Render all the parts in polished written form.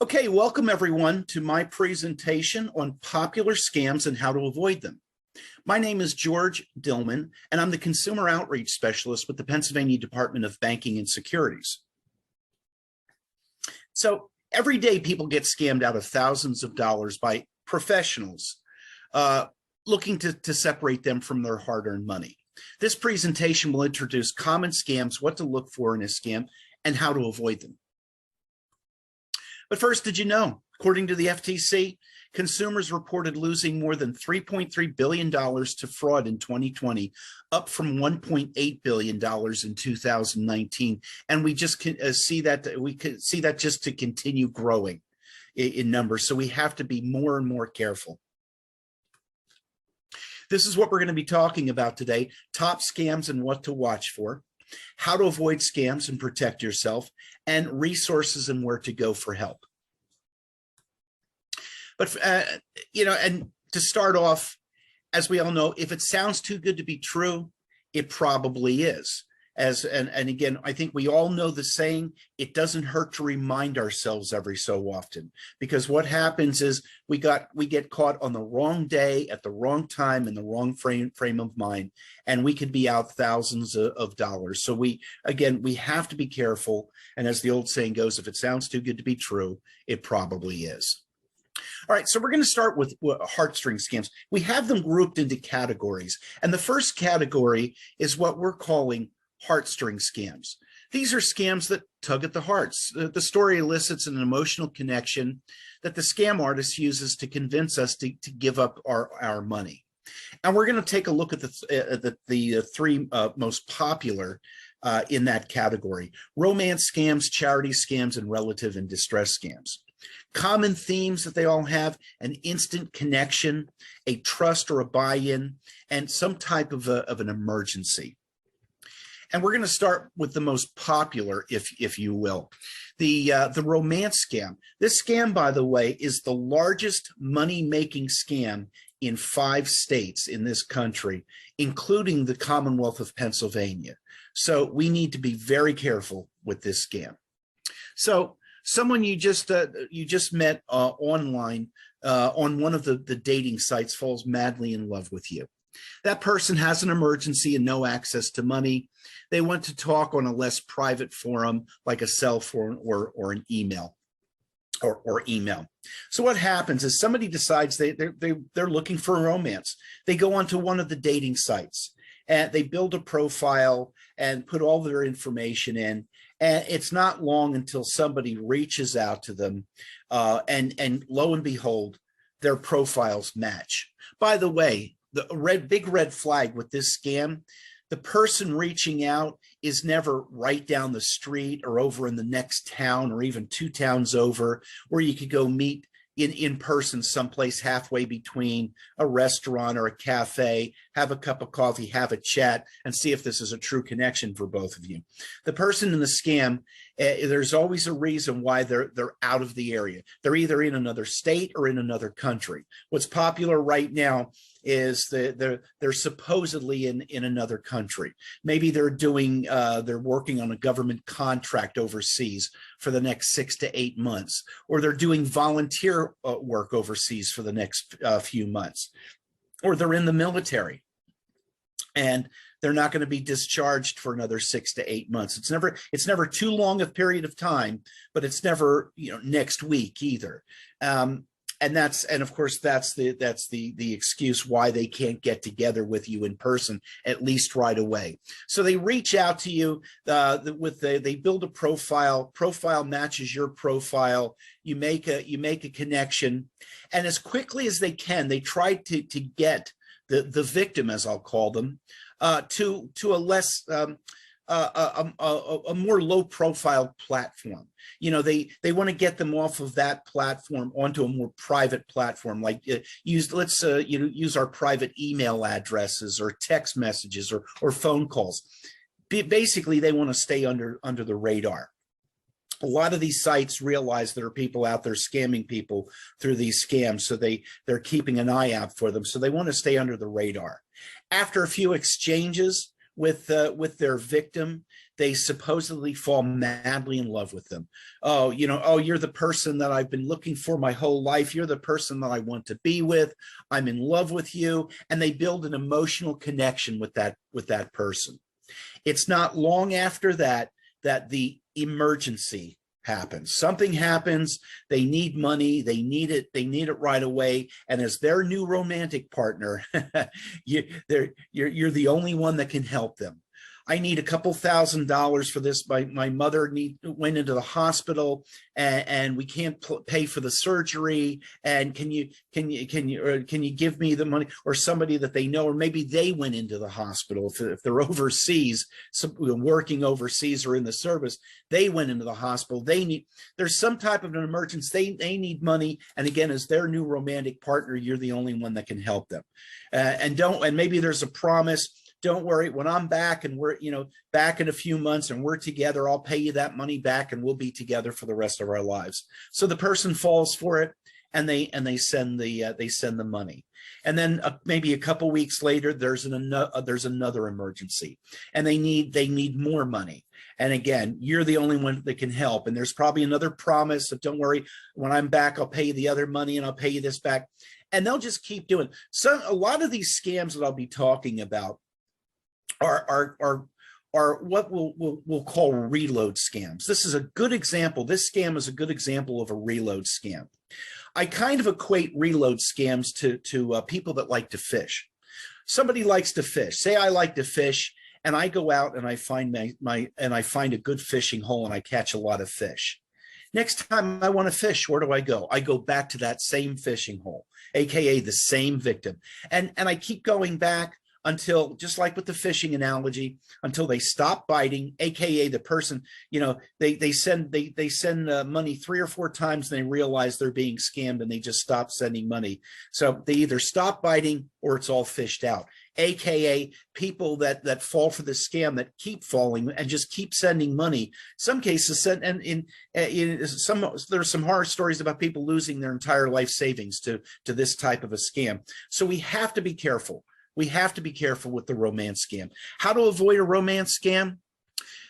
Okay, welcome everyone to my presentation on popular scams and how to avoid them. My name is George Dillman, and I'm the Consumer Outreach Specialist with the Pennsylvania Department of Banking and Securities. So every day people get scammed out of thousands of dollars by professionals looking to separate them from their hard-earned money. This presentation will introduce common scams, what to look for in a scam, and how to avoid them. But first, did you know, according to the FTC, consumers reported losing more than $3.3 billion to fraud in 2020, up from $1.8 billion in 2019. And we just can see that just to continue growing in numbers. So we have to be more and more careful. This is what we're going to be talking about today: top scams and what to watch for, how to avoid scams and protect yourself, and resources and where to go for help. But, and to start off, as we all know, if it sounds too good to be true, it probably is. And again, I think we all know the saying, it doesn't hurt to remind ourselves every so often, because what happens is we get caught on the wrong day at the wrong time in the wrong frame of mind, and we could be out thousands of dollars. So we have to be careful. And as the old saying goes, if it sounds too good to be true, it probably is. All right, so we're going to start with heartstring scams. We have them grouped into categories. And the first category is what we're calling heartstring scams. These are scams that tug at the hearts. The story elicits an emotional connection that the scam artist uses to convince us to give up our money. And we're going to take a look at the three most popular in that category: romance scams, charity scams, and relative and distress scams. Common themes that they all have: an instant connection, a trust or a buy-in, and some type of an emergency. And we're going to start with the most popular, if you will, the romance scam. This scam, by the way, is the largest money-making scam in 5 states in this country, including the Commonwealth of Pennsylvania. So we need to be very careful with this scam. So someone you just met online on one of the dating sites falls madly in love with you. That person has an emergency and no access to money. They want to talk on a less private forum like a cell phone or an email or email. So what happens is somebody decides they're looking for romance. They go onto one of the dating sites and they build a profile and put all their information in. And it's not long until somebody reaches out to them, and lo and behold, their profiles match. By the way, the big red flag with this scam: the person reaching out is never right down the street or over in the next town or even 2 towns over, where you could go meet in person someplace halfway between a restaurant or a cafe, have a cup of coffee, have a chat, and see if this is a true connection for both of you. The person in the scam, there's always a reason why they're out of the area. They're either in another state or in another country. What's popular right now is they're supposedly in another country. Maybe they're working on a government contract overseas for the next 6 to 8 months, or they're doing volunteer work overseas for the next few months, or they're in the military and they're not going to be discharged for another 6 to 8 months. It's never too long a period of time, but it's never next week either. And of course that's the excuse why they can't get together with you in person, at least right away. So they reach out to you they build a profile matches your profile. You make a connection, and as quickly as they can, they try to get the victim, as I'll call them, to a less a more low profile platform. They want to get them off of that platform onto a more private platform, like use our private email addresses or text messages or phone calls. Basically, they want to stay under the radar. A lot of these sites realize there are people out there scamming people through these scams, so they're keeping an eye out for them. So they want to stay under the radar. After a few exchanges with their victim, they supposedly fall madly in love with them. Oh, oh, you're the person that I've been looking for my whole life. You're the person that I want to be with. I'm in love with you. And they build an emotional connection with that person. It's not long after that the emergency happens. Something happens. They need money. They need it right away. And as their new romantic partner, you're the only one that can help them. I need a couple $1,000s for this. My mother went into the hospital and we can't pay for the surgery. And can you give me the money? Or somebody that they know, or maybe they went into the hospital if they're overseas, working overseas or in the service, they went into the hospital. There's some type of an emergency. They need money. And again, as their new romantic partner, you're the only one that can help them. And maybe there's a promise. Don't worry, when I'm back and we're, back in a few months and we're together, I'll pay you that money back and we'll be together for the rest of our lives. So the person falls for it and they send the money. And then maybe a couple weeks later, there's another emergency and they need more money. And again, you're the only one that can help. And there's probably another promise of, don't worry, when I'm back, I'll pay you the other money and I'll pay you this back. And they'll just keep doing. So a lot of these scams that I'll be talking about are what we'll call reload scams. This is a good example. This scam is a good example of a reload scam. I kind of equate reload scams to people that like to fish. Somebody likes to fish. Say I like to fish, and I go out and I find I find a good fishing hole and I catch a lot of fish. Next time I want to fish, where do I go? I go back to that same fishing hole, aka the same victim, and I keep going back until, just like with the fishing analogy, until they stop biting, aka the person, they send money 3 or 4 times and they realize they're being scammed and they just stop sending money. So they either stop biting or it's all fished out, aka people that fall for the scam, that keep falling and just keep sending money. Some cases there's some horror stories about people losing their entire life savings to this type of a scam. So we have to be careful. We have to be careful with the romance scam. How to avoid a romance scam?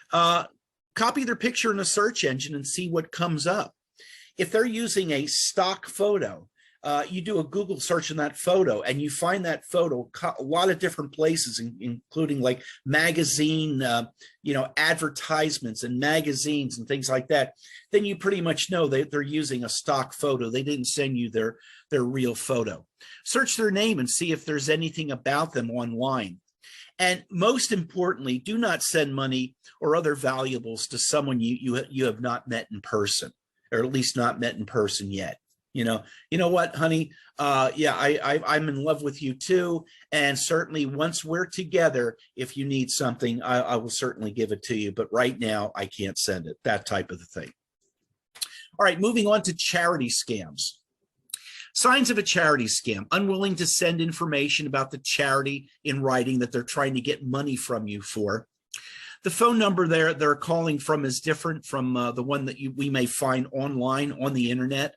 Copy their picture in a search engine and see what comes up. If they're using a stock photo, you do a Google search on that photo and you find that photo a lot of different places, including like magazine, advertisements and magazines and things like that, then you pretty much know that they're using a stock photo. They didn't send you their real photo. Search their name and see if there's anything about them online. And most importantly, do not send money or other valuables to someone you have not met in person, or at least not met in person yet. You know what, honey? I'm in love with you too. And certainly once we're together, if you need something, I will certainly give it to you. But right now I can't send it, that type of a thing. All right, moving on to charity scams. Signs of a charity scam: unwilling to send information about the charity in writing that they're trying to get money from you for. The phone number they're calling from is different from the one that we may find online on the internet.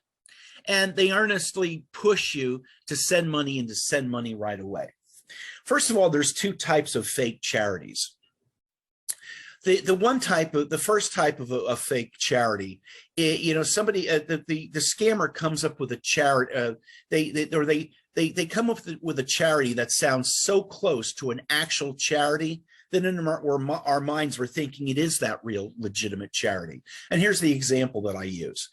And they earnestly push you to send money and to send money right away. First of all, there's 2 types of fake charities. The first type of a fake charity, somebody, the scammer comes up with a charity, they come up with a charity that sounds so close to an actual charity that in our minds we're thinking it is that real legitimate charity. And here's the example that I use.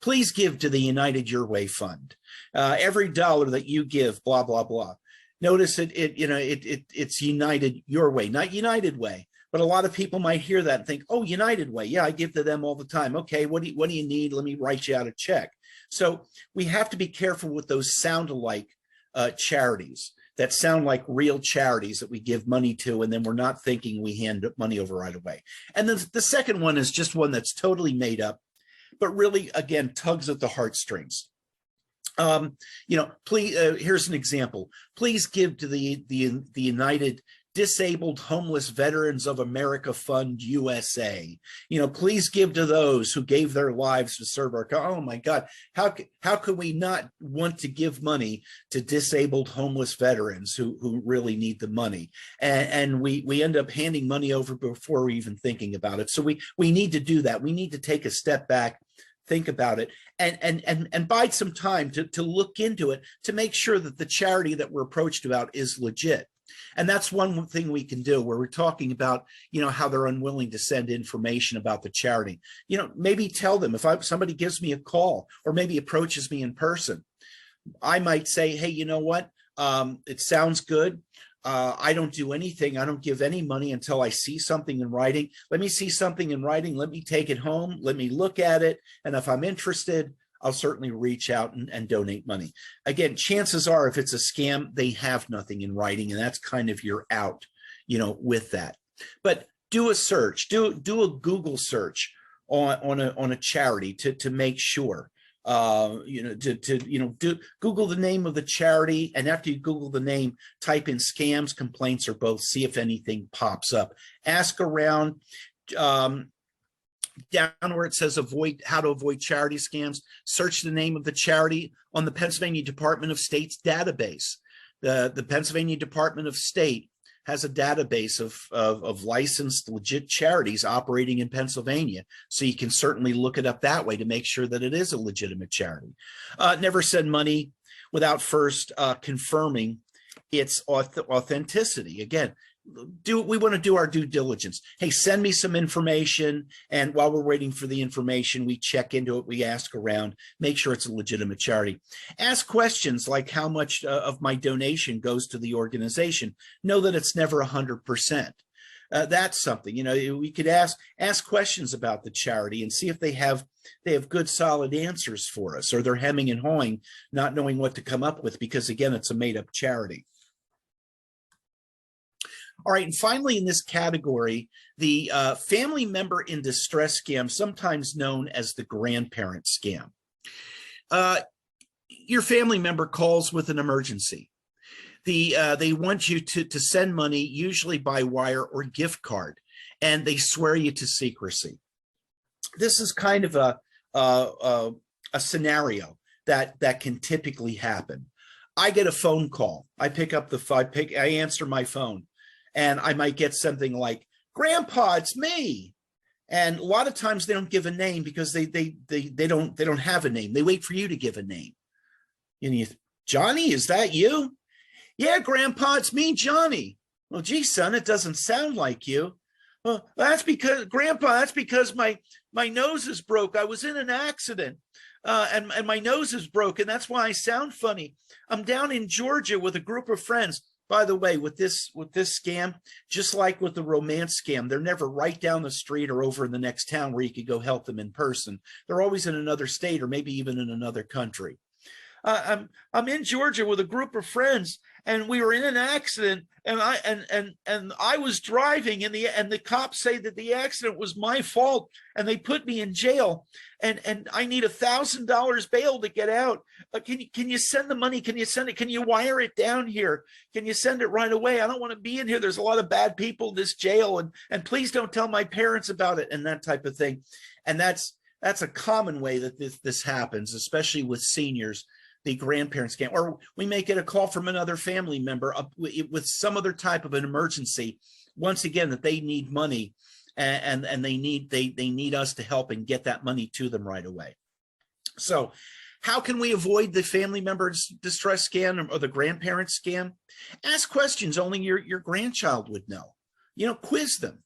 Please give to the United Your Way Fund. Every dollar that you give, blah blah blah. Notice it's United Your Way, not United Way. But a lot of people might hear that and think, oh, United Way, yeah, I give to them all the time. Okay, what do you need? Let me write you out a check. So we have to be careful with those sound-alike charities that sound like real charities that we give money to, and then we're not thinking we hand money over right away. And then the second one is just one that's totally made up, but really, again, tugs at the heartstrings. Please, here's an example. Please give to the United Disabled Homeless Veterans of America Fund USA. Please give to those who gave their lives to serve our country. Oh my God, how could we not want to give money to disabled homeless veterans who really need the money? And we end up handing money over before we're even thinking about it. So we need to do that. We need to take a step back, think about it, and bide some time to look into it, to make sure that the charity that we're approached about is legit. And that's one thing we can do, where we're talking about, how they're unwilling to send information about the charity. Maybe tell them, if somebody gives me a call or maybe approaches me in person, I might say, hey, you know what? It sounds good. I don't do anything. I don't give any money until I see something in writing. Let me see something in writing. Let me take it home. Let me look at it. And if I'm interested, I'll certainly reach out and donate money. Again, chances are, if it's a scam, they have nothing in writing, and that's kind of your out, with that. But do a search, do a Google search on a charity to make sure. Google the name of the charity, and after you Google the name, type in scams, complaints, or both. See if anything pops up. Ask around. Down where it says how to avoid charity scams, search the name of the charity on the Pennsylvania Department of State's database. The Pennsylvania Department of State has a database of licensed legit charities operating in Pennsylvania. So you can certainly look it up that way to make sure that it is a legitimate charity. Never send money without first confirming its authenticity. Again, we want to do our due diligence. Hey, send me some information, and while we're waiting for the information, we check into it, we ask around, make sure it's a legitimate charity. Ask questions like how much of my donation goes to the organization. Know that it's never 100%. That's something, we could ask questions about the charity and see if they have good solid answers for us, or they're hemming and hawing, not knowing what to come up with, because again, it's a made-up charity. All right, and finally in this category, the family member in distress scam, sometimes known as the grandparent scam. Your family member calls with an emergency. They want you to send money, usually by wire or gift card, and they swear you to secrecy. This is kind of a scenario that can typically happen. I get a phone call. I pick up I answer my phone. And I might get something like, "Grandpa, it's me." And a lot of times they don't give a name, because they don't have a name. They wait for you to give a name. And "Johnny, is that you?" "Yeah, Grandpa, it's me, Johnny." "Well, gee, son, it doesn't sound like you." "Well, that's because, Grandpa, that's because my nose is broke. I was in an accident. And my nose is broken. That's why I sound funny. I'm down in Georgia with a group of friends." By the way, with this scam, just like with the romance scam, they're never right down the street or over in the next town where you could go help them in person. They're always in another state, or maybe even in another country. I'm in Georgia with a group of friends, and we were in an accident, and I was driving, and the cops say that the accident was my fault, and they put me in jail, and I need $1,000 bail to get out. Can you send the money? Can you send it? Can you wire it down here? Can you send it right away? I don't want to be in here. There's a lot of bad people in this jail, and please don't tell my parents about it," and that type of thing. And that's a common way that this happens, especially with seniors. The grandparent scam, or we may get a call from another family member with some other type of an emergency. Once again, that they need money, and they need us to help and get that money to them right away. So, how can we avoid the family member distress scam or the grandparent scam? Ask questions only your grandchild would know. Quiz them.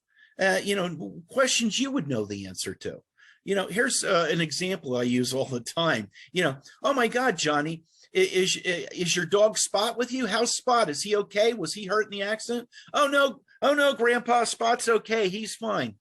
Questions you would know the answer to. Here's an example I use all the time. "Oh my God, Johnny, is your dog Spot with you? How's Spot? Is he okay? Was he hurt in the accident?" "Oh no, Grandpa, Spot's okay. He's fine."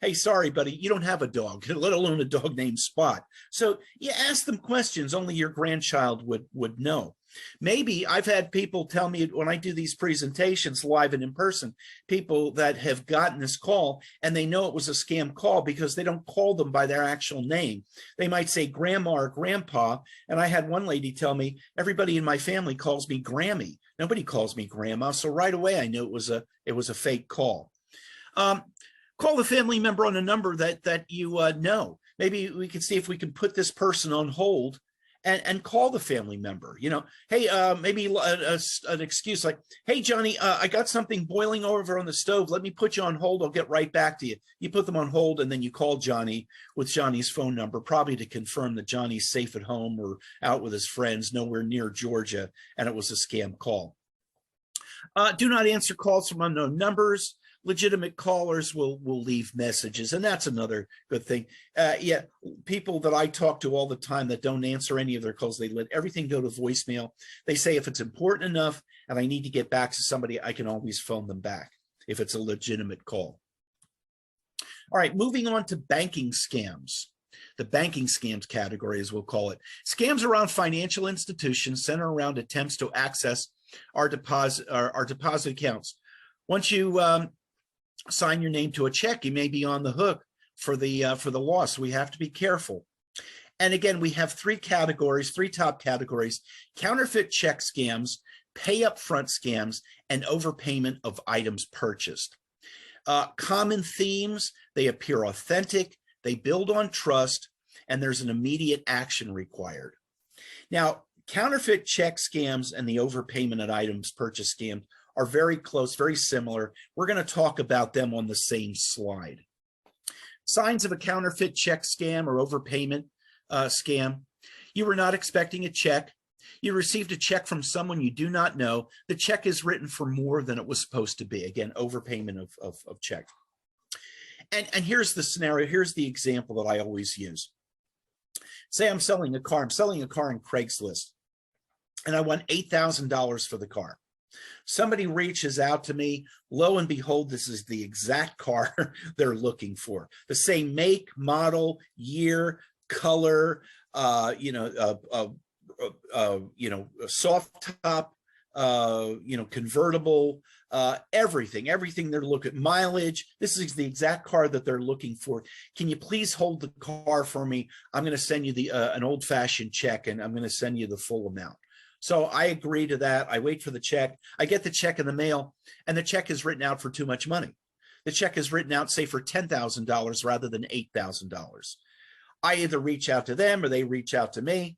"Hey, sorry, buddy, you don't have a dog, let alone a dog named Spot." So you ask them questions only your grandchild would know. Maybe I've had people tell me when I do these presentations live and in person, people that have gotten this call and they know it was a scam call because they don't call them by their actual name. They might say Grandma or Grandpa. And I had one lady tell me, "Everybody in my family calls me Grammy." Nobody calls me grandma. So right away, I knew it was a fake call. Call the family member on a number that you know. Maybe we can see if we can put this person on hold and call the family member. You know, hey, maybe an excuse like, hey, Johnny, I got something boiling over on the stove. Let me put you on hold. I'll get right back to you. You put them on hold, and then you call Johnny with Johnny's phone number, probably to confirm that Johnny's safe at home or out with his friends, nowhere near Georgia, and it was a scam call. Do not answer calls from unknown numbers. Legitimate callers will leave messages, and that's another good thing. Yeah, people that I talk to all the time that don't answer any of their calls, they let everything go to voicemail. They say if it's important enough and I need to get back to somebody, I can always phone them back if it's a legitimate call. All right, moving on to banking scams. The banking scams category, as we'll call it. Scams around financial institutions center around attempts to access our deposit accounts. Once you sign your name to a check, you may be on the hook for the loss. We have to be careful. And again, we have three top categories: counterfeit check scams, pay up front scams, and overpayment of items purchased. Common themes: they appear authentic, they build on trust, and there's an immediate action required. Now, counterfeit check scams and the overpayment of items purchased scams are very close, very similar. We're going to talk about them on the same slide. Signs of a counterfeit check scam or overpayment scam. You were not expecting a check. You received a check from someone you do not know. The check is written for more than it was supposed to be. Again, overpayment of check. And here's the scenario. Here's the example that I always use. Say I'm selling a car. I'm selling a car on Craigslist, and I want $8,000 for the car. Somebody reaches out to me. Lo and behold, this is the exact car they're looking for. The same make, model, year, color, a soft top, convertible, everything they're looking, mileage. This is the exact car that they're looking for. Can you please hold the car for me? I'm going to send you an old-fashioned check, and I'm going to send you the full amount. So I agree to that. I wait for the check. I get the check in the mail, and the check is written out for too much money. The check is written out, say, for $10,000 rather than $8,000. I either reach out to them or they reach out to me.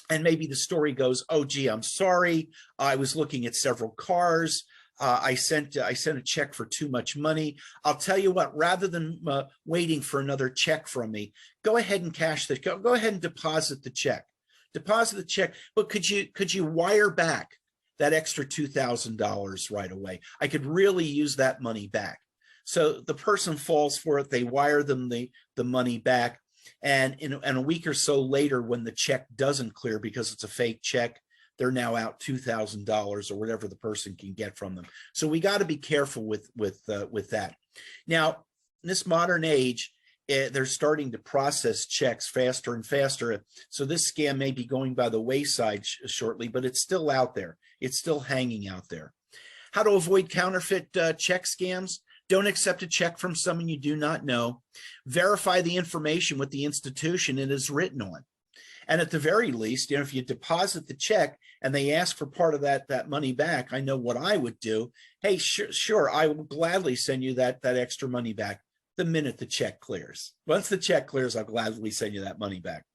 And maybe the story goes, oh, gee, I'm sorry. I was looking at several cars. I sent a check for too much money. I'll tell you what, rather than waiting for another check from me, go ahead and go ahead and deposit the check. Deposit the check, but could you wire back that extra $2,000 right away? I could really use that money back. So the person falls for it. They wire them the money back. And a week or so later, when the check doesn't clear because it's a fake check, they're now out $2,000 or whatever the person can get from them. So we got to be careful with that. Now, in this modern age, they're starting to process checks faster and faster. So this scam may be going by the wayside shortly, but it's still out there. It's still hanging out there. How to avoid counterfeit check scams? Don't accept a check from someone you do not know. Verify the information with the institution it is written on. And at the very least, if you deposit the check and they ask for part of that money back, I know what I would do. Hey, sure, I will gladly send you that extra money back the minute the check clears. Once the check clears, I'll gladly send you that money back.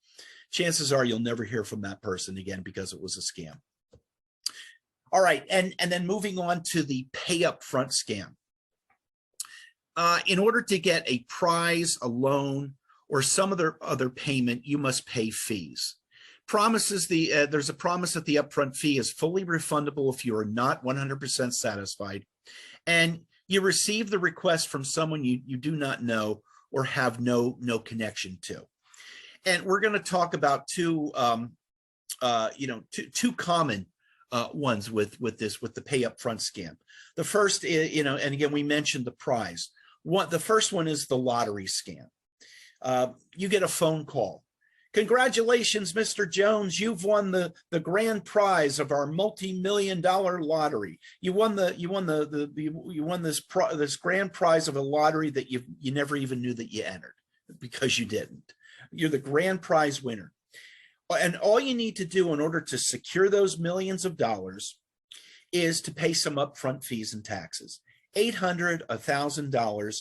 Chances are you'll never hear from that person again because it was a scam. All right, and then moving on to the pay up front scam. In order to get a prize, a loan, or some other payment, you must pay fees. There's a promise that the upfront fee is fully refundable if you are not 100% satisfied, and you receive the request from someone you do not know or have no connection to. And we're going to talk about two common ones with the pay up front scam. The first is, and again, we mentioned the prize. The first one is the lottery scam. You get a phone call. Congratulations, Mr. Jones, you've won the grand prize of our multi-million-dollar lottery. You won this grand prize of a lottery that you never even knew that you entered because you didn't. You're the grand prize winner. And all you need to do in order to secure those millions of dollars is to pay some upfront fees and taxes, $800, $1,000.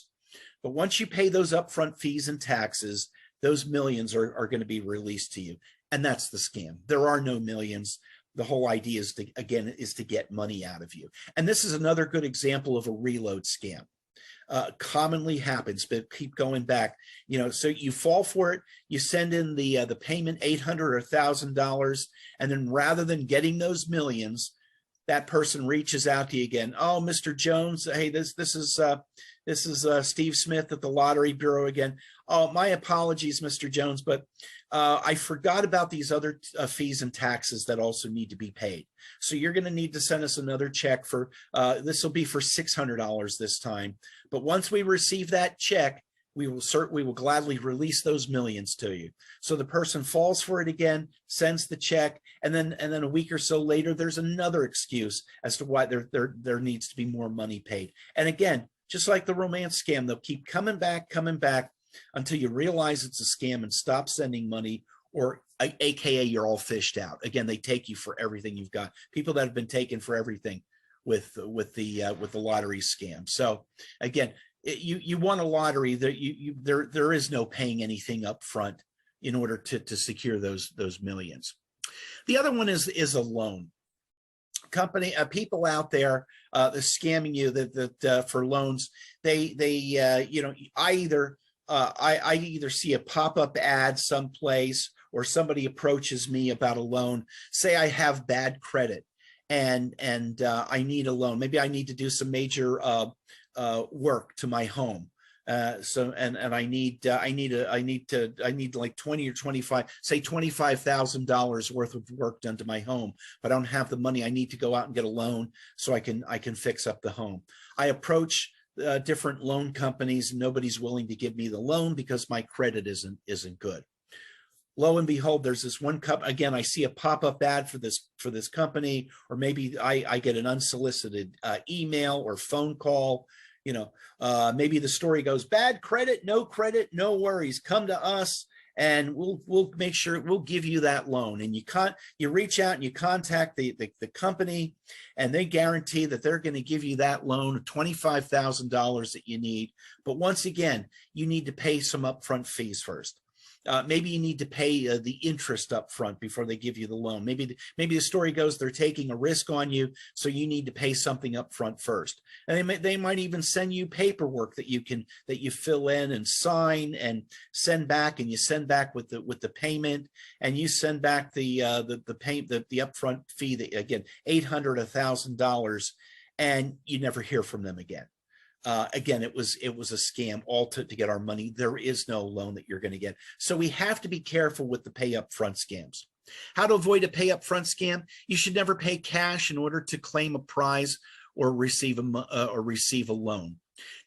But once you pay those upfront fees and taxes, those millions are going to be released to you. And that's the scam. There are no millions. The whole idea is to get money out of you. And this is another good example of a reload scam. Commonly happens, but keep going back. So you fall for it. You send in the payment, $800 or $1,000, and then rather than getting those millions, that person reaches out to you again. Oh, Mr. Jones, hey, this is Steve Smith at the Lottery Bureau again. Oh, my apologies, Mr. Jones, but I forgot about these other fees and taxes that also need to be paid. So you're going to need to send us another check for, this will be for $600 this time. But once we receive that check, we will gladly release those millions to you. So the person falls for it again, sends the check, and then a week or so later, there's another excuse as to why there needs to be more money paid. And again, just like the romance scam, they'll keep coming back until you realize it's a scam and stop sending money, or AKA you're all fished out. Again, they take you for everything you've got. People that have been taken for everything with the lottery scam. So again, you won a lottery, that there is no paying anything up front in order to secure those millions. The other one is a loan. People out there they're scamming you that for loans. I either see a pop-up ad someplace, or somebody approaches me about a loan. Say I have bad credit and I need a loan. Maybe I need to do some major work to my home. I need like 20 or 25, say $25,000 worth of work done to my home, but I don't have the money. I need to go out and get a loan so I can fix up the home. I approach different loan companies, and nobody's willing to give me the loan because my credit isn't good. Lo and behold, there's this one again, I see a pop-up ad for this company, or maybe I get an unsolicited email or phone call. Maybe the story goes, bad credit, no worries, come to us and we'll make sure we'll give you that loan. And you reach out and you contact the company, and they guarantee that they're going to give you that loan of $25,000 that you need. But once again, you need to pay some upfront fees first. Maybe you need to pay the interest up front before they give you the loan. Maybe the story goes they're taking a risk on you, so you need to pay something up front first. And they might even send you paperwork that you fill in and sign and send back, and you send back with the payment, and you send back the upfront fee, that again $800, $1,000, and you never hear from them again. Again, it was a scam, all to get our money. There is no loan that you're going to get. So we have to be careful with the pay up front scams. How to avoid a pay up front scam? You should never pay cash in order to claim a prize or receive a loan.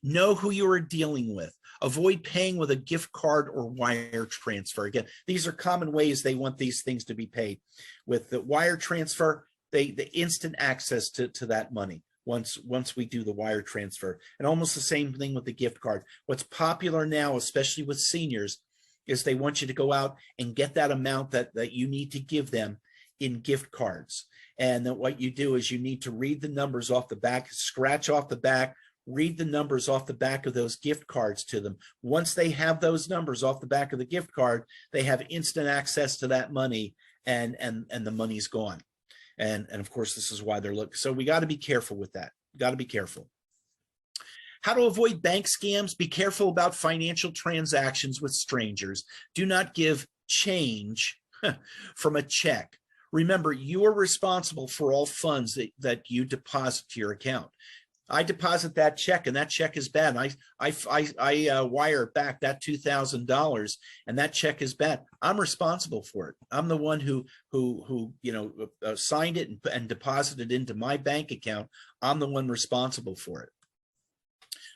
Know who you are dealing with. Avoid paying with a gift card or wire transfer. Again, these are common ways they want these things to be paid. With the wire transfer, the instant access to that money. Once we do the wire transfer, and almost the same thing with the gift card. What's popular now, especially with seniors, is they want you to go out and get that amount that you need to give them in gift cards. And then what you do is you need to read the numbers off the back, scratch off the back, read the numbers off the back of those gift cards to them. Once they have those numbers off the back of the gift card, they have instant access to that money, and the money's gone. And of course, this is why they're looking. So we got to be careful with that. Got to be careful. How to avoid bank scams? Be careful about financial transactions with strangers. Do not give change from a check. Remember, you are responsible for all funds that you deposit to your account. I deposit that check, and that check is bad. I wire back that $2,000, and that check is bad. I'm responsible for it. I'm the one who signed it and deposited into my bank account. I'm the one responsible for it.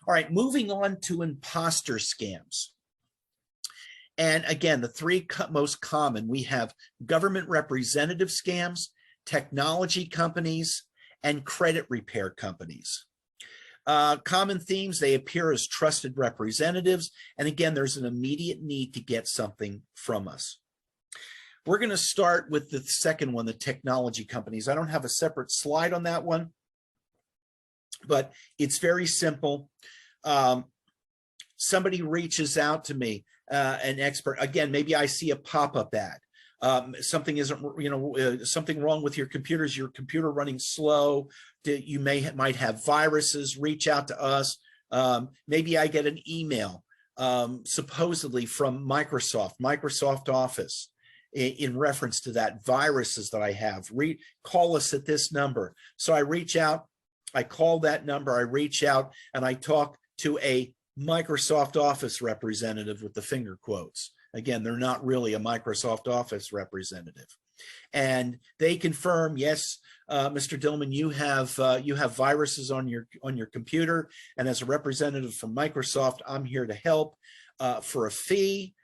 All right, moving on to imposter scams. And again, the three most common, we have government representative scams, technology companies, and credit repair companies. Common themes, they appear as trusted representatives. And again, there's an immediate need to get something from us. We're going to start with the second one, the technology companies. I don't have a separate slide on that one, but it's very simple. Somebody reaches out to me, an expert. Again, maybe I see a pop-up ad. Something isn't, something wrong with your computer. Is your computer running slow? You might have viruses. Reach out to us. Maybe I get an email, supposedly from Microsoft Office, in reference to that viruses that I have. Call us at this number. So I reach out, I call that number, I reach out, and I talk to a Microsoft Office representative with the finger quotes. Again, they're not really a Microsoft Office representative. And they confirm, yes, Mr. Dillman, you have viruses on your computer, and as a representative from Microsoft, I'm here to help for a fee.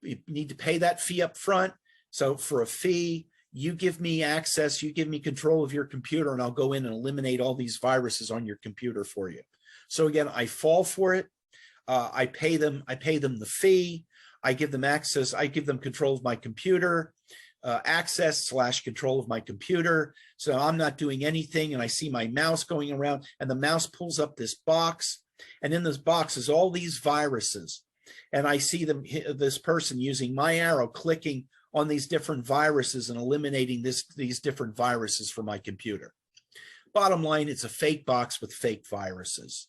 You need to pay that fee up front. So for a fee, you give me access, you give me control of your computer, and I'll go in and eliminate all these viruses on your computer for you. So again, I fall for it. I pay them the fee. I give them access. I give them control of my computer, access / control of my computer. So I'm not doing anything, and I see my mouse going around, and the mouse pulls up this box, and in this box is all these viruses. And I see this person using my arrow, clicking on these different viruses and eliminating these different viruses from my computer. Bottom line, it's a fake box with fake viruses.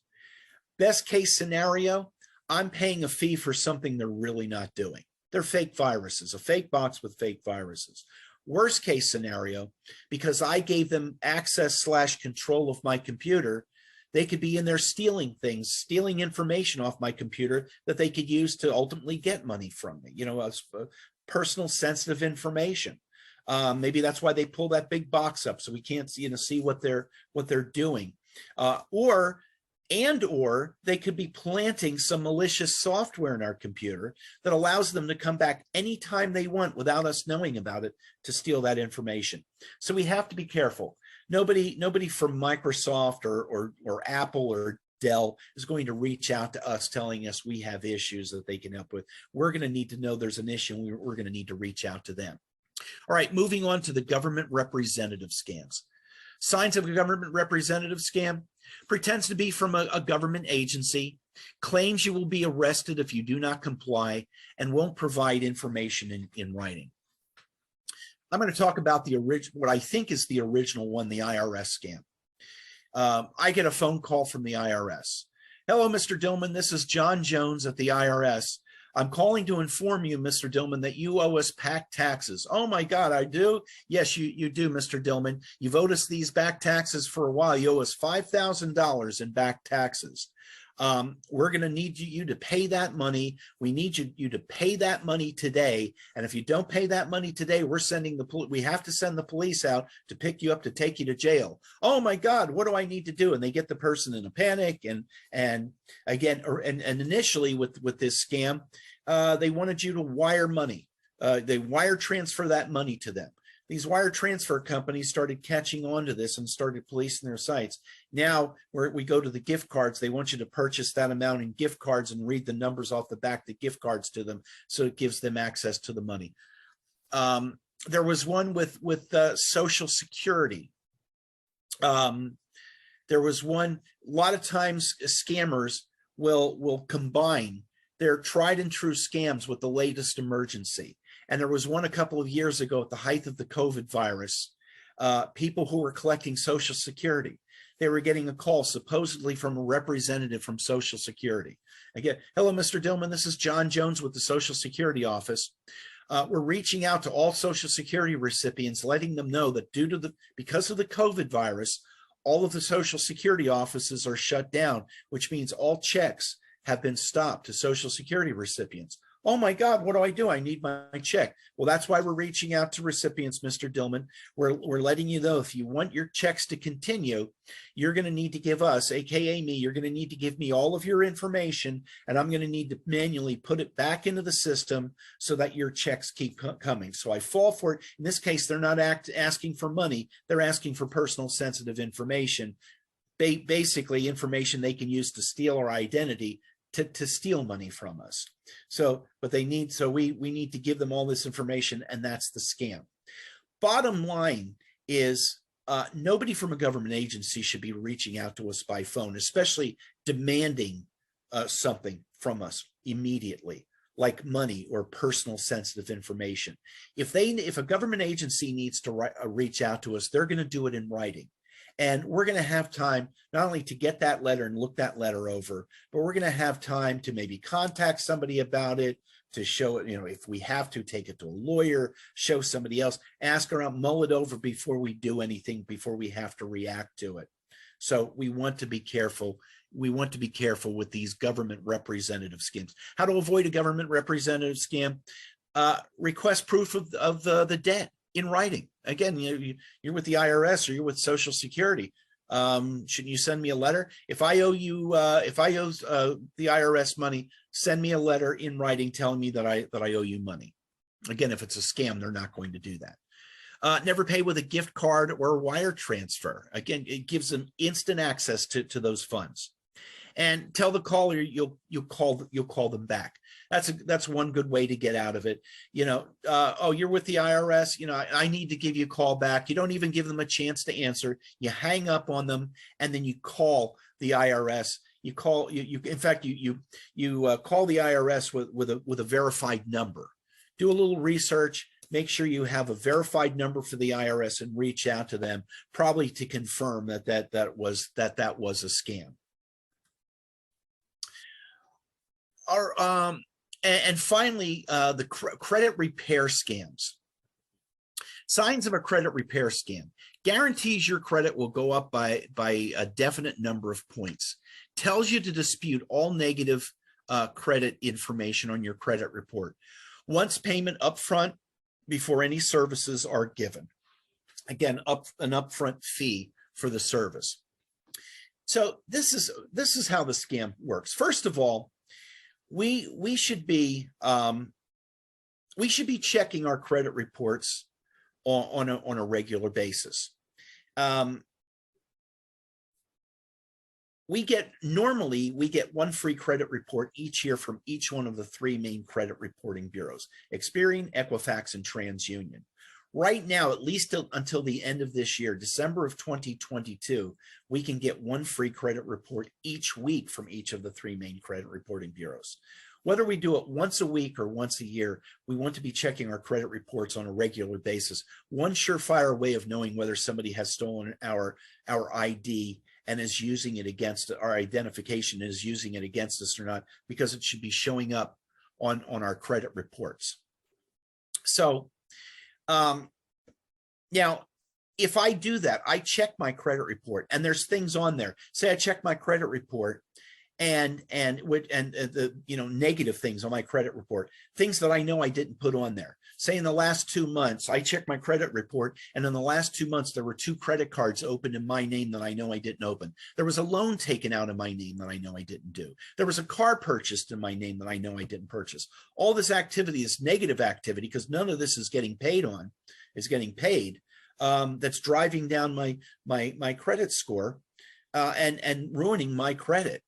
Best case scenario, I'm paying a fee for something they're really not doing. They're fake viruses, a fake box with fake viruses. Worst case scenario, because I gave them access / control of my computer, they could be in there stealing things, stealing information off my computer that they could use to ultimately get money from me, as personal sensitive information. Maybe that's why they pull that big box up so we can't see what they're doing. Or they could be planting some malicious software in our computer that allows them to come back anytime they want without us knowing about it to steal that information. So we have to be careful. Nobody from Microsoft or Apple or Dell is going to reach out to us telling us we have issues that they can help with. We're going to need to know there's an issue, and we're going to need to reach out to them. All right, moving on to the government representative scams. Signs of a government representative scam: pretends to be from a government agency, claims you will be arrested if you do not comply, and won't provide information in writing. I'm going to talk about what I think is the original one, the IRS scam. I get a phone call from the IRS. Hello, Mr. Dillman. This is John Jones at the IRS. I'm calling to inform you, Mr. Dillman, that you owe us back taxes. Oh my God, I do? Yes, you do, Mr. Dillman. You've owed us these back taxes for a while. You owe us $5,000 in back taxes. We're going to need you to pay that money. We need you to pay that money today. And if you don't pay that money today, we have to send the police out to pick you up to take you to jail. Oh my God, what do I need to do? And they get the person in a panic. And initially with this scam, they wanted you to wire money. They wire transfer that money to them. These wire transfer companies started catching on to this and started policing their sites. Now, where we go to the gift cards, they want you to purchase that amount in gift cards and read the numbers off the back of the gift cards to them, so it gives them access to the money. There was one with Social Security. There was one, a lot of times scammers will combine their tried and true scams with the latest emergency. And there was one a couple of years ago at the height of the COVID virus, people who were collecting Social Security. They were getting a call supposedly from a representative from Social Security. Again, hello, Mr. Dillman, this is John Jones with the Social Security office. We're reaching out to all Social Security recipients, letting them know that because of the COVID virus, all of the Social Security offices are shut down, which means all checks have been stopped to Social Security recipients. Oh my God, what do? I need my check. Well, that's why we're reaching out to recipients, Mr. Dillman. We're letting you know if you want your checks to continue, you're going to need to give us, AKA me, you're going to need to give me all of your information, and I'm going to need to manually put it back into the system so that your checks keep coming. So I fall for it. In this case, they're not asking for money. They're asking for personal sensitive information, basically information they can use to steal our identity, to steal money from us. So, but they need, so we need to give them all this information, and that's the scam. Bottom line is nobody from a government agency should be reaching out to us by phone, especially demanding something from us immediately, like money or personal sensitive information. If a government agency needs to reach out to us, they're going to do it in writing. And we're going to have time not only to get that letter and look that letter over, but we're going to have time to maybe contact somebody about it, to show it, if we have to, take it to a lawyer, show somebody else, ask around, mull it over before we do anything, before we have to react to it. So we want to be careful. We want to be careful with these government representative schemes. How to avoid a government representative scam? Request proof of the debt in writing. Again, you're with the IRS or you're with Social Security. Shouldn't you send me a letter? If I owe you, the IRS money, send me a letter in writing telling me that I owe you money. Again, if it's a scam, they're not going to do that. Never pay with a gift card or a wire transfer. Again, it gives them instant access to those funds. And tell the caller you'll call them back. That's one good way to get out of it. Oh, you're with the IRS. I need to give you a call back. You don't even give them a chance to answer. You hang up on them, and then you call the IRS. You call in fact you call the IRS with a verified number. Do a little research. Make sure you have a verified number for the IRS and reach out to them, probably to confirm that was a scam. And finally, the credit repair scams. Signs of a credit repair scam: guarantees your credit will go up by a definite number of points. Tells you to dispute all negative credit information on your credit report. Wants payment upfront before any services are given. Again, an upfront fee for the service. So this is how the scam works. First of all, we should be checking our credit reports on a regular basis. Normally we get one free credit report each year from each one of the three main credit reporting bureaus: Experian, Equifax, and TransUnion. Right now, at least until the end of this year, December of 2022, we can get one free credit report each week from each of the three main credit reporting bureaus. Whether we do it once a week or once a year, we want to be checking our credit reports on a regular basis. One surefire way of knowing whether somebody has stolen our ID and is using it against our identification, is using it against us or not, because it should be showing up on our credit reports. So now, if I do that, I check my credit report and there's things on there. Say I check my credit report and the negative things on my credit report, things that I know I didn't put on there. Say in the last 2 months, I checked my credit report, and in the last 2 months, there were 2 credit cards opened in my name that I know I didn't open. There was a loan taken out in my name that I know I didn't do. There was a car purchased in my name that I know I didn't purchase. All this activity is negative activity, because none of this is getting paid on, is getting paid. That's driving down my credit score and ruining my credit.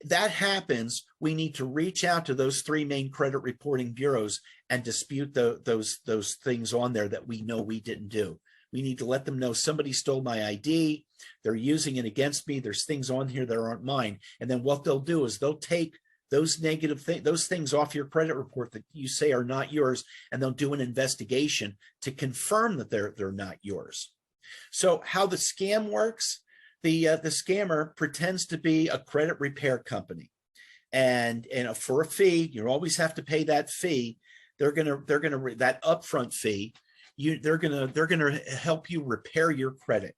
That happens, we need to reach out to those 3 main credit reporting bureaus and dispute those things on there that we know we didn't do. We need to let them know somebody stole my ID, they're using it against me, there's things on here that aren't mine. And then what they'll do is they'll take those negative things, those things off your credit report that you say are not yours, and they'll do an investigation to confirm that they're not yours. So how the scam works: the scammer pretends to be a credit repair company, and for a fee, you always have to pay that fee. They're gonna that upfront fee. They're gonna help you repair your credit.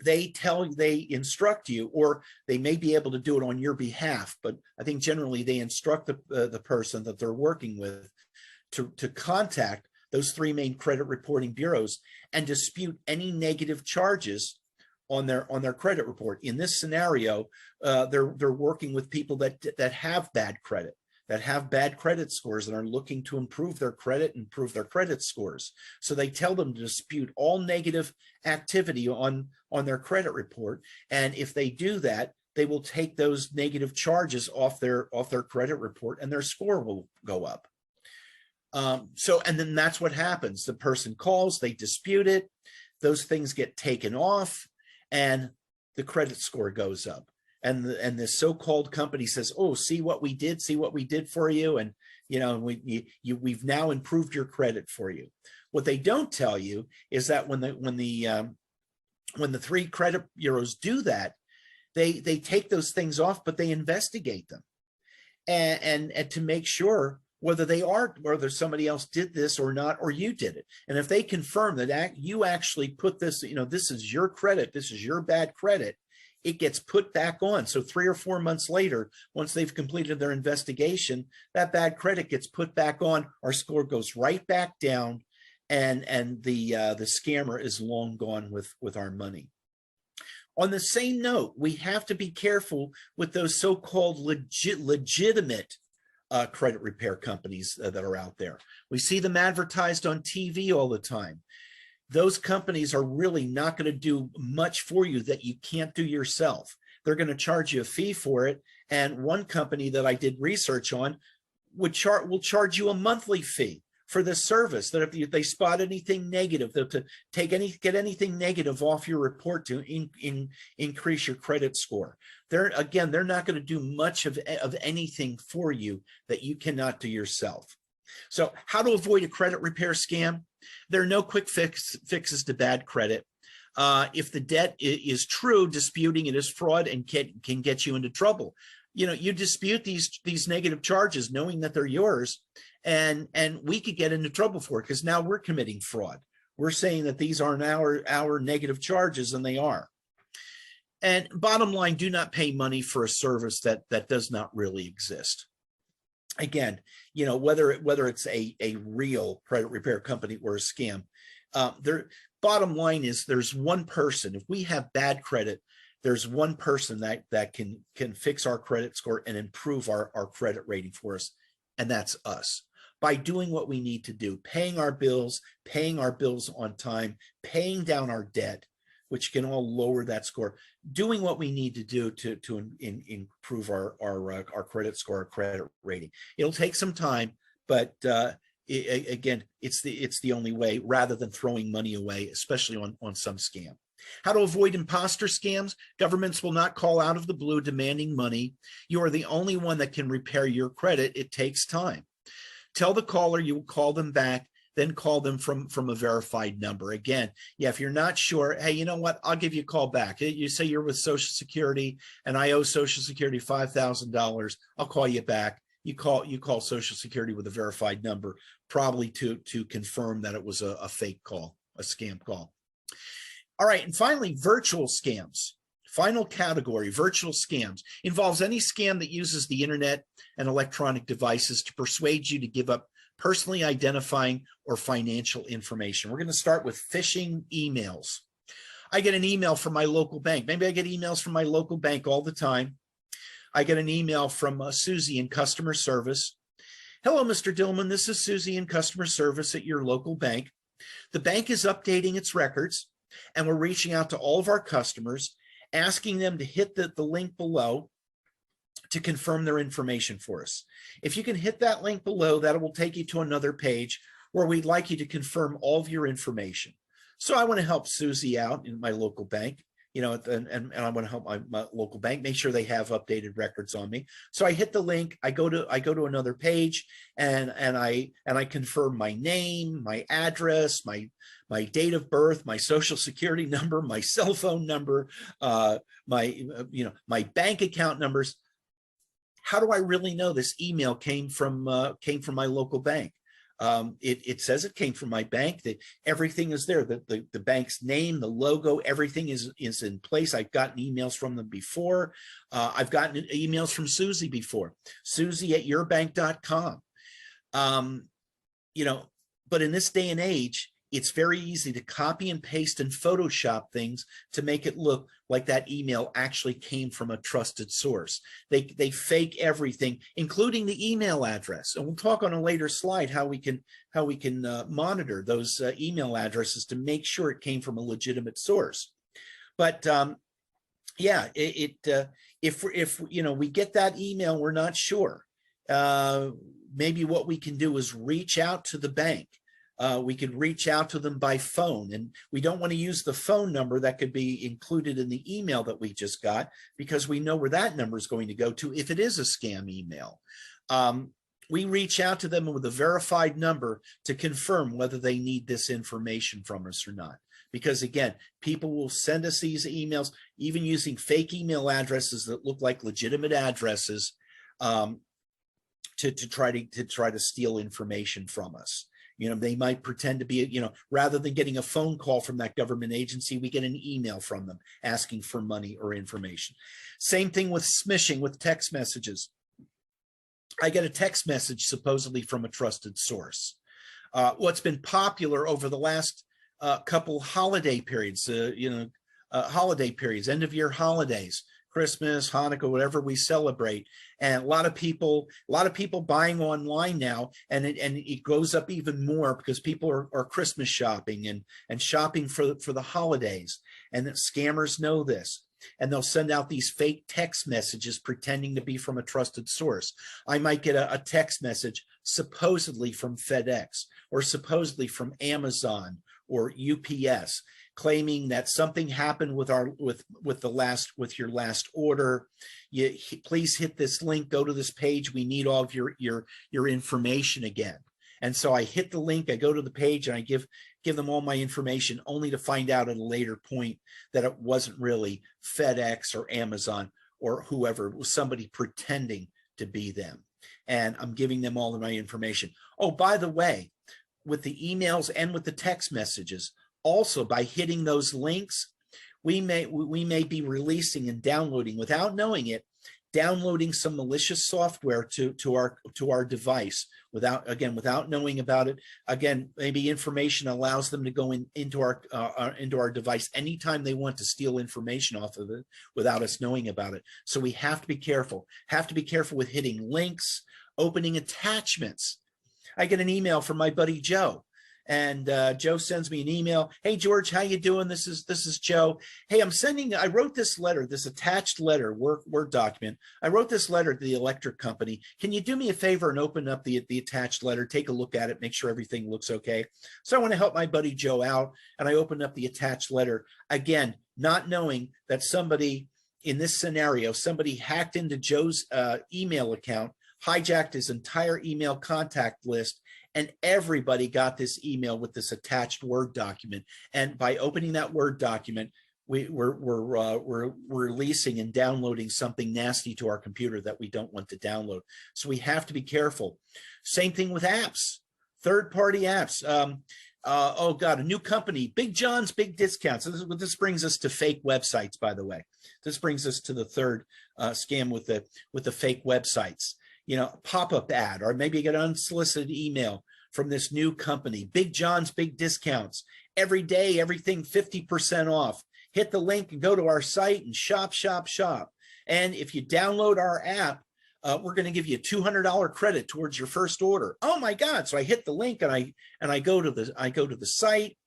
They instruct you, or they may be able to do it on your behalf, but I think generally they instruct the person that they're working with to contact those 3 main credit reporting bureaus and dispute any negative charges on their credit report. In this scenario, they're working with people that have bad credit, that have bad credit scores, and are looking to improve their credit and improve their credit scores. So they tell them to dispute all negative activity on their credit report. And if they do that, they will take those negative charges off their credit report, and their score will go up. And then that's what happens. The person calls, they dispute it, those things get taken off, and the credit score goes up. And this so-called company says, "Oh, see what we did for you, and we've now improved your credit for you." What they don't tell you is that when the three credit bureaus do that, they take those things off, but they investigate them and to make sure whether somebody else did this or not, or you did it. And if they confirm that you actually put this, this is your credit, this is your bad credit, it gets put back on. So 3 or 4 months later, once they've completed their investigation, that bad credit gets put back on, our score goes right back down, and the scammer is long gone with our money. On the same note, we have to be careful with those so-called legitimate credit repair companies that are out there. We see them advertised on TV all the time. Those companies are really not going to do much for you that you can't do yourself. They're going to charge you a fee for it. And one company that I did research on will charge you a monthly fee for this service, that if they spot anything negative, to get anything negative off your report to increase your credit score. They're not going to do much of anything for you that you cannot do yourself. So how to avoid a credit repair scam? There are no quick fixes to bad credit. If the debt is true, disputing it is fraud and can get you into trouble. You dispute these negative charges knowing that they're yours, and we could get into trouble for it, because now we're committing fraud. We're saying that these aren't our negative charges, and they are. And bottom line, do not pay money for a service that does not really exist. Again, whether it's a real credit repair company or a scam, bottom line is there's one person. If we have bad credit, there's one person that can fix our credit score and improve our credit rating for us, and that's us. By doing what we need to do, paying our bills on time, paying down our debt, which can all lower that score, doing what we need to do to improve our credit score, our credit rating. It'll take some time, but again, it's the only way, rather than throwing money away, especially on some scam. How to avoid imposter scams? Governments will not call out of the blue demanding money. You are the only one that can repair your credit. It takes time. Tell the caller you will call them back, then call them from a verified number. Again, if you're not sure, hey, you know what? I'll give you a call back. You say you're with Social Security and I owe Social Security $5,000. I'll call you back. You call Social Security with a verified number, probably to confirm that it was a fake call, a scam call. All right, and finally, virtual scams. Final category, virtual scams, involves any scam that uses the internet and electronic devices to persuade you to give up personally identifying or financial information. We're going to start with phishing emails. I get an email from my local bank. Maybe I get emails from my local bank all the time. I get an email from Susie in customer service. Hello, Mr. Dillman. This is Susie in customer service at your local bank. The bank is updating its records, and we're reaching out to all of our customers, asking them to hit the link below to confirm their information for us. If you can hit that link below, that will take you to another page where we'd like you to confirm all of your information. So I want to help Susie out in my local bank, and I want to help my local bank make sure they have updated records on me. So I hit the link, I go to another page, and I confirm my name, my address, my date of birth, my Social Security number, my cell phone number, my bank account numbers. How do I really know this email came from my local bank? It says it came from my bank. That everything is there. The bank's name, the logo, everything is in place. I've gotten emails from them before. I've gotten emails from Susie before. Susie@yourbank.com. But in this day and age, it's very easy to copy and paste and Photoshop things to make it look like that email actually came from a trusted source. They fake everything, including the email address. And we'll talk on a later slide how we can monitor those email addresses to make sure it came from a legitimate source. But yeah, if you know we get that email, we're not sure. Maybe what we can do is reach out to the bank. We could reach out to them by phone, and we don't want to use the phone number that could be included in the email that we just got, because we know where that number is going to go to if it is a scam email. We reach out to them with a verified number to confirm whether they need this information from us or not. Because again, people will send us these emails, even using fake email addresses that look like legitimate addresses, to try to steal information from us. You know, they might pretend to be, you know, rather than getting a phone call from that government agency, we get an email from them asking for money or information. Same thing with smishing, with text messages. I get a text message supposedly from a trusted source. What's been popular over the last couple holiday periods, holiday periods, end of year holidays, Christmas, Hanukkah, whatever we celebrate, and a lot of people buying online now, and it goes up even more because people are Christmas shopping and shopping for the holidays, and that scammers know this, and they'll send out these fake text messages pretending to be from a trusted source. I might get a text message supposedly from FedEx or supposedly from Amazon or UPS, claiming that something happened with your last order. Please hit this link, go to this page. We need all of your information again. And so I hit the link, I go to the page, and I give them all my information, only to find out at a later point that it wasn't really FedEx or Amazon or whoever. It was somebody pretending to be them. And I'm giving them all of my information. Oh, by the way, with the emails and with the text messages, also by hitting those links, we may be releasing and downloading, without knowing it, downloading some malicious software to our device without knowing about it. Again, maybe information allows them to go into our device anytime they want to steal information off of it without us knowing about it. So we have to be careful. Have to be careful with hitting links, opening attachments. I get an email from my buddy Joe. And Joe sends me an email. Hey, George, how you doing? This is Joe. Hey, I wrote this letter, this attached letter, Word document. I wrote this letter to the electric company. Can you do me a favor and open up the attached letter, take a look at it, make sure everything looks okay? So I want to help my buddy Joe out, and I opened up the attached letter. Again, not knowing that somebody in this scenario, somebody hacked into Joe's email account, hijacked his entire email contact list, and everybody got this email with this attached Word document. And by opening that Word document, we're releasing and downloading something nasty to our computer that we don't want to download. So we have to be careful. Same thing with apps, third-party apps. Oh God, a new company, Big John's Big Discounts. This brings us to fake websites, by the way. This brings us to the third scam with the fake websites. You know, pop-up ad, or maybe you get an unsolicited email from this new company, Big John's Big Discounts. Every day, everything 50% off. Hit the link and go to our site and shop, shop, shop. And if you download our app, we're going to give you a $200 credit towards your first order. Oh my God! So I hit the link and I go to the site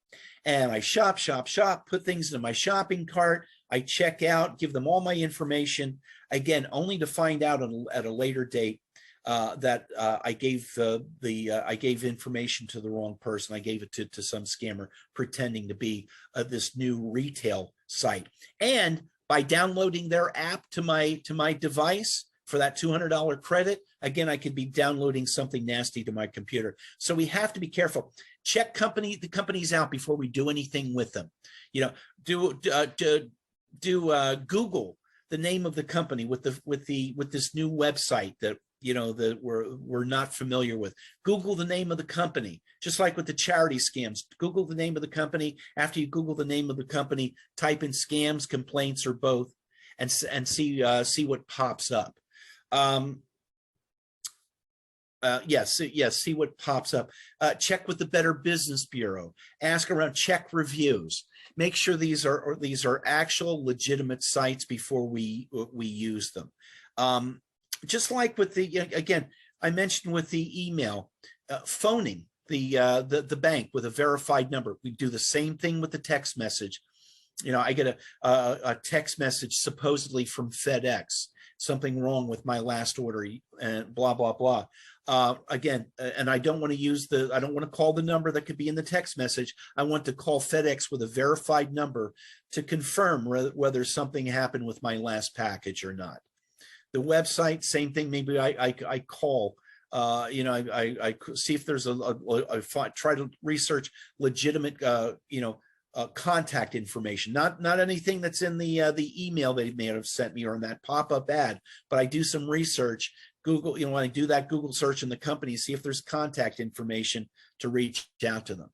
and I shop, shop, shop. Put things into my shopping cart. I check out, give them all my information. Again, only to find out at a later date that I gave information to the wrong person. I gave it to some scammer pretending to be this new retail site. And by downloading their app to my device for that $200 credit, again, I could be downloading something nasty to my computer. So we have to be careful. Check the companies out before we do anything with them. You know, Google the name of the company with this new website that that we're not familiar with. Google the name of the company, just like with the charity scams. Google the name of the company. After you Google the name of the company, type in scams, complaints, or both, and see what pops up. See what pops up. Check with the Better Business Bureau. Ask around. Check reviews. Make sure these are actual legitimate sites before we use them. Just like with again, I mentioned with the email, phoning the bank with a verified number. We do the same thing with the text message. I get a text message supposedly from FedEx, something wrong with my last order, and blah, blah, blah. Again, and I don't want to call the number that could be in the text message. I want to call FedEx with a verified number to confirm whether something happened with my last package or not. The website, same thing. Maybe I call, I see if there's try to research legitimate, contact information, not anything that's in the email they may have sent me or in that pop-up ad, but I do some research. Google, when I do that Google search in the company, see if there's contact information to reach out to them.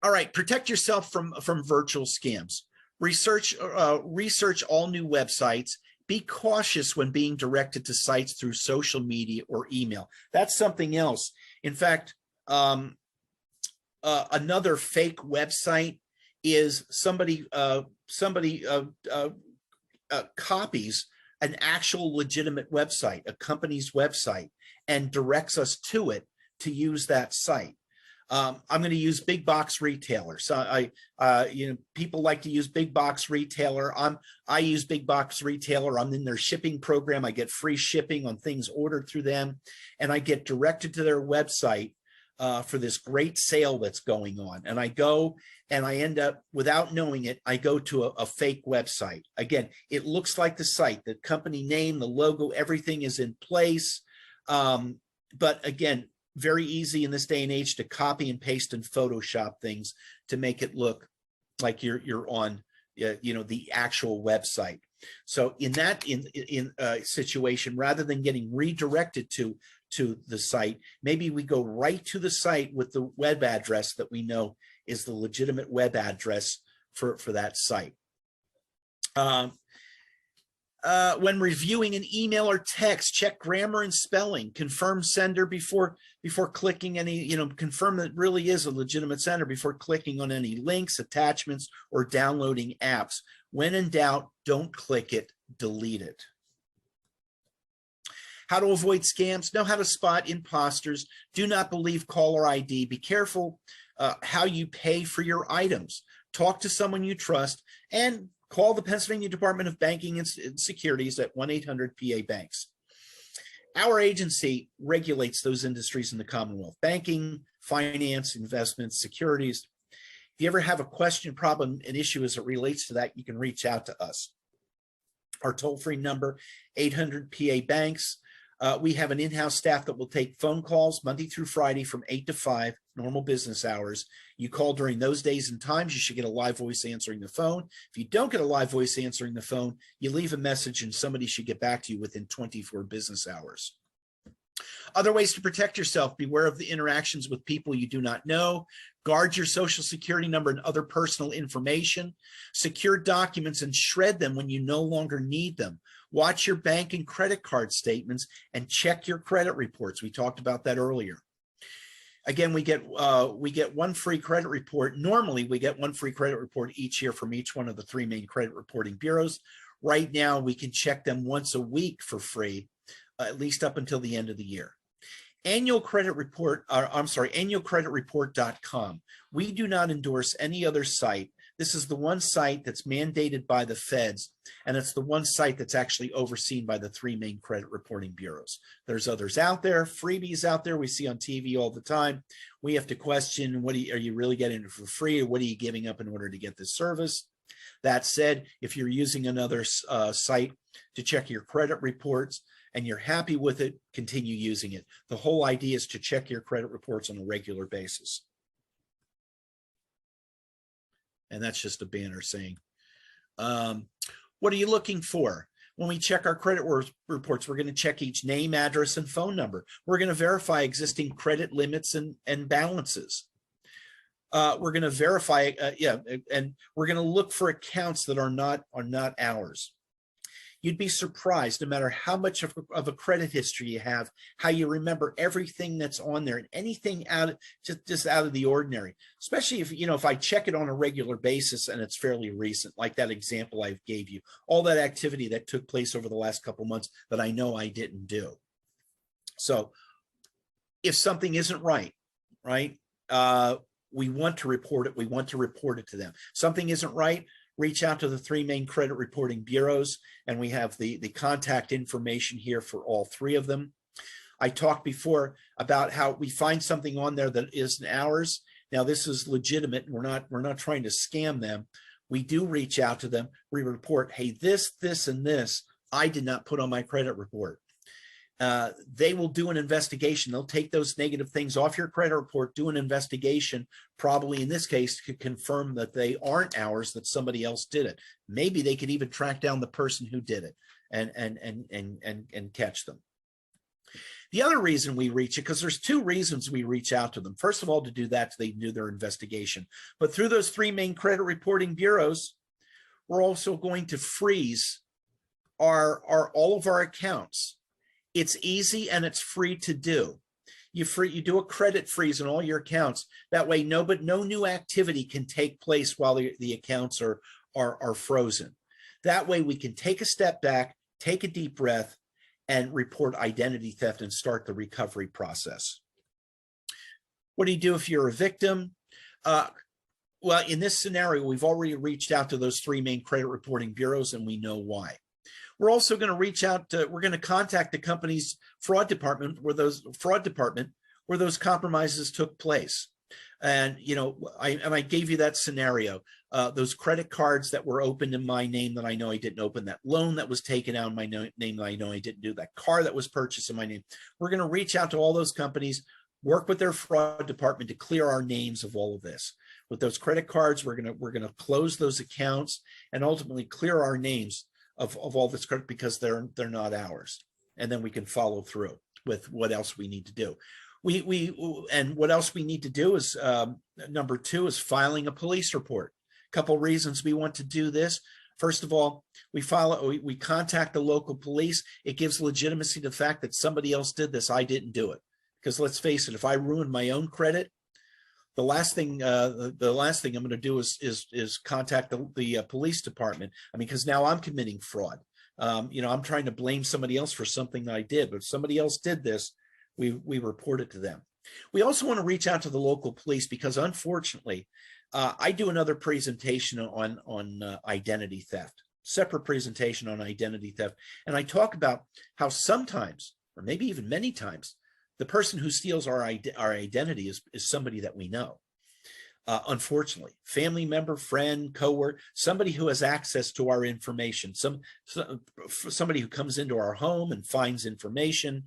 All right, protect yourself from virtual scams. Research all new websites. Be cautious when being directed to sites through social media or email. That's something else. In fact, another fake website is somebody copies an actual legitimate website, a company's website, and directs us to it to use that site. I'm going to use big box retailer. So people like to use big box retailer. I use big box retailer. I'm in their shipping program. I get free shipping on things ordered through them, and I get directed to their website for this great sale that's going on. And I go and I end up, without knowing it, I go to a fake website. Again, it looks like the site, the company name, the logo, everything is in place. But again, very easy in this day and age to copy and paste and Photoshop things to make it look like you're on the actual website. So in that situation, rather than getting redirected to the site, maybe we go right to the site with the web address that we know is the legitimate web address for that site. When reviewing an email or text, check grammar and spelling, confirm sender before clicking any, confirm that it really is a legitimate sender before clicking on any links, attachments, or downloading apps. When in doubt, don't click it, delete it. How to avoid scams, know how to spot imposters, do not believe caller ID, be careful how you pay for your items, talk to someone you trust, and call the Pennsylvania Department of Banking and Securities at 1-800-PA-BANKS. Our agency regulates those industries in the Commonwealth: banking, finance, investments, securities. If you ever have a question, problem, an issue as it relates to that, you can reach out to us. Our toll-free number, 800-PA-BANKS. We have an in-house staff that will take phone calls Monday through Friday from 8 to 5, normal business hours. You call during those days and times, you should get a live voice answering the phone. If you don't get a live voice answering the phone, you leave a message and somebody should get back to you within 24 business hours. Other ways to protect yourself: beware of the interactions with people you do not know. Guard your social security number and other personal information. Secure documents and shred them when you no longer need them. Watch your bank and credit card statements and check your credit reports. We talked about that earlier. Again, we get one free credit report. Normally, we get one free credit report each year from each one of the 3 main credit reporting bureaus. Right now, we can check them once a week for free, at least up until the end of the year. Annual credit report, annualcreditreport.com. We do not endorse any other site. This is the one site that's mandated by the feds, and it's the one site that's actually overseen by the 3 main credit reporting bureaus. There's others out there, freebies out there we see on TV all the time. We have to question, are you really getting it for free, or what are you giving up in order to get this service? That said, if you're using another site to check your credit reports and you're happy with it, continue using it. The whole idea is to check your credit reports on a regular basis. And that's just a banner saying, what are you looking for? When we check our credit reports, we're going to check each name, address, and phone number. We're going to verify existing credit limits and balances. We're going to verify, and we're going to look for accounts that are not ours. You'd be surprised, no matter how much of a credit history you have, how you remember everything that's on there and anything just out of the ordinary. Especially if I check it on a regular basis and it's fairly recent, like that example I gave you, all that activity that took place over the last couple months that I know I didn't do. So if something isn't right, we want to report it. We want to report it to them. Something isn't right, reach out to the 3 main credit reporting bureaus, and we have the contact information here for all 3 of them. I talked before about how we find something on there that isn't ours. Now, this is legitimate. We're not trying to scam them. We do reach out to them. We report, hey, this, and this, I did not put on my credit report. They will do an investigation. They'll take those negative things off your credit report, do an investigation, probably in this case, to confirm that they aren't ours, that somebody else did it. Maybe they could even track down the person who did it and catch them. The other reason we reach it, because there's 2 reasons we reach out to them. First of all, to do that, so they do their investigation. But through those 3 main credit reporting bureaus, we're also going to freeze all of our accounts. It's easy and it's free to do. You do a credit freeze on all your accounts. That way, no new activity can take place while the accounts are frozen. That way, we can take a step back, take a deep breath, and report identity theft and start the recovery process. What do you do if you're a victim? Well, in this scenario, we've already reached out to those 3 main credit reporting bureaus, and we know why. We're also going to reach out to, we're going to contact the company's fraud department where those compromises took place. And, you know, I gave you that scenario, those credit cards that were opened in my name that I know I didn't open, that loan that was taken out in my name that I know I didn't do, that car that was purchased in my name. We're going to reach out to all those companies, work with their fraud department to clear our names of all of this. With those credit cards, we're going to close those accounts and ultimately clear our names of all this credit because they're not ours. And then we can follow through with what else we need to do. And what else we need to do is number 2 is filing a police report. A couple reasons we want to do this. First of all, we contact the local police. It gives legitimacy to the fact that somebody else did this. I didn't do it. Because let's face it, if I ruin my own credit, the last thing I'm going to do is contact the police department. I mean, because now I'm committing fraud. You know, I'm trying to blame somebody else for something that I did, but if somebody else did this, we report it to them. We also want to reach out to the local police because, unfortunately, I do another presentation on identity theft, separate presentation on identity theft, and I talk about how sometimes, or maybe even many times, the person who steals our identity is somebody that we know. Unfortunately, family member, friend, coworker, somebody who has access to our information, somebody who comes into our home and finds information.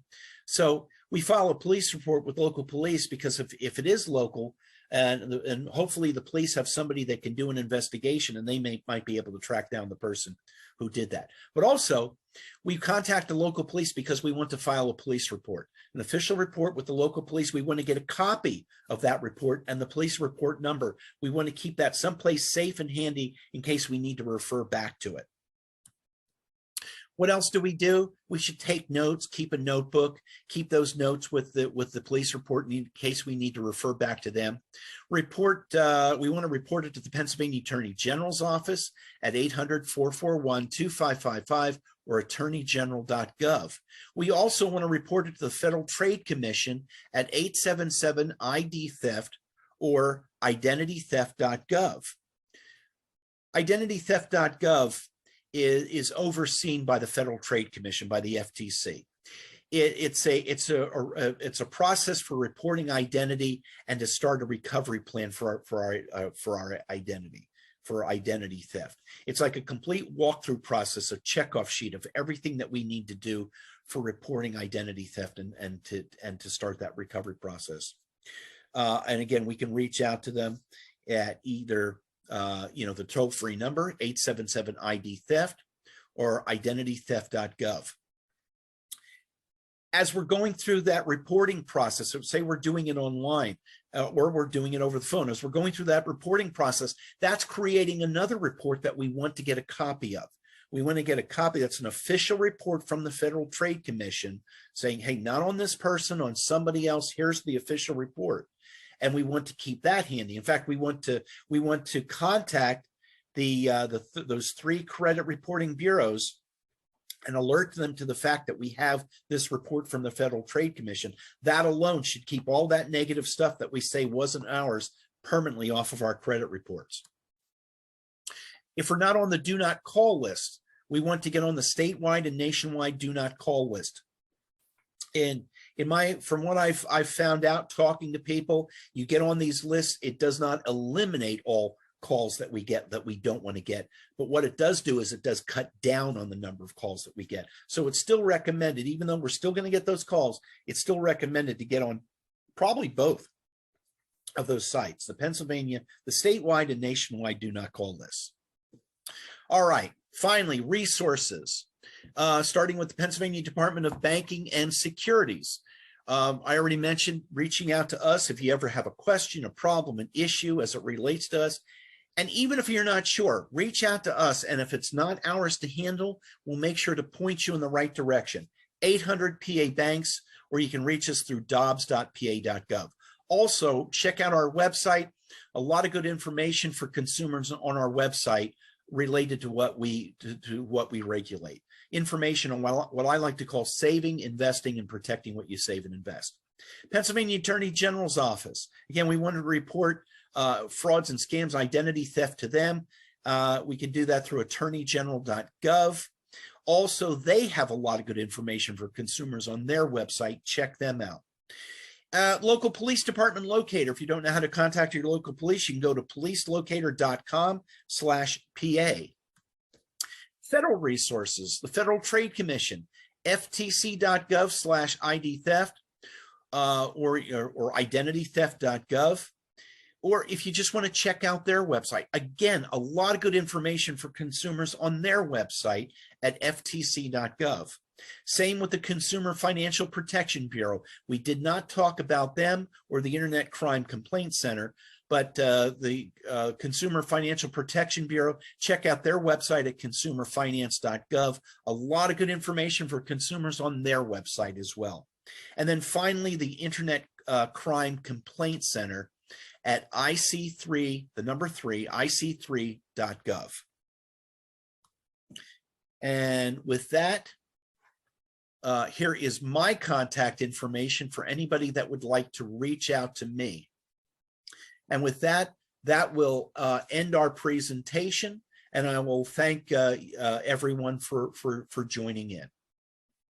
So we file a police report with local police because if it is local, and hopefully the police have somebody that can do an investigation and they might be able to track down the person who did that. But also, we contact the local police because we want to file a police report, an official report with the local police. We want to get a copy of that report and the police report number. We want to keep that someplace safe and handy in case we need to refer back to it. What else do? We should take notes, keep a notebook, keep those notes with the police report in case we need to refer back to them. We want to report it to the Pennsylvania Attorney General's office at 800-441-2555 or attorneygeneral.gov. We also want to report it to the Federal Trade Commission at 877-ID-THEFT or identitytheft.gov. Identitytheft.gov is overseen by the Federal Trade Commission, by the FTC. It's a process for reporting identity and to start a recovery plan for our identity, for identity theft. It's like a complete walkthrough process, a checkoff sheet of everything that we need to do for reporting identity theft and to start that recovery process. And again, we can reach out to them at either the toll-free number, 877-ID-THEFT or identitytheft.gov. As we're going through that reporting process, so say we're doing it online or we're doing it over the phone, as we're going through that reporting process, that's creating another report that we want to get a copy of. We want to get a copy that's an official report from the Federal Trade Commission saying, hey, not on this person, on somebody else, here's the official report. And we want to keep that handy. In fact, we want to contact those 3 credit reporting bureaus and alert them to the fact that we have this report from the Federal Trade Commission. That alone should keep all that negative stuff that we say wasn't ours permanently off of our credit reports. If we're not on the do not call list, we want to get on the statewide and nationwide do not call list. And from what I've found out talking to people, you get on these lists, it does not eliminate all calls that we get that we don't want to get. But what it does do is it does cut down on the number of calls that we get. So it's still recommended, even though we're still going to get those calls, it's still recommended to get on probably both of those sites, the statewide and nationwide do not call lists. All right, finally, resources, starting with the Pennsylvania Department of Banking and Securities. I already mentioned reaching out to us if you ever have a question, a problem, an issue as it relates to us. And even if you're not sure, reach out to us. And if it's not ours to handle, we'll make sure to point you in the right direction. 800 PA Banks, or you can reach us through dobbs.pa.gov. Also, check out our website. A lot of good information for consumers on our website related to what we regulate. Information on what I like to call saving, investing, and protecting what you save and invest. Pennsylvania Attorney General's Office. Again, we want to report frauds and scams, identity theft to them. We can do that through attorneygeneral.gov. Also, they have a lot of good information for consumers on their website. Check them out. Local police department locator. If you don't know how to contact your local police, you can go to policelocator.com/PA. Federal resources, the Federal Trade Commission, ftc.gov/ID theft, or identitytheft.gov. Or if you just want to check out their website, again, a lot of good information for consumers on their website at ftc.gov. Same with the Consumer Financial Protection Bureau. We did not talk about them or the Internet Crime Complaint Center, but the Consumer Financial Protection Bureau, check out their website at consumerfinance.gov. A lot of good information for consumers on their website as well. And then finally, the Internet Crime Complaint Center at IC3, the number 3, IC3.gov. And with that, here is my contact information for anybody that would like to reach out to me. And with that, that will end our presentation, and I will thank everyone for joining in.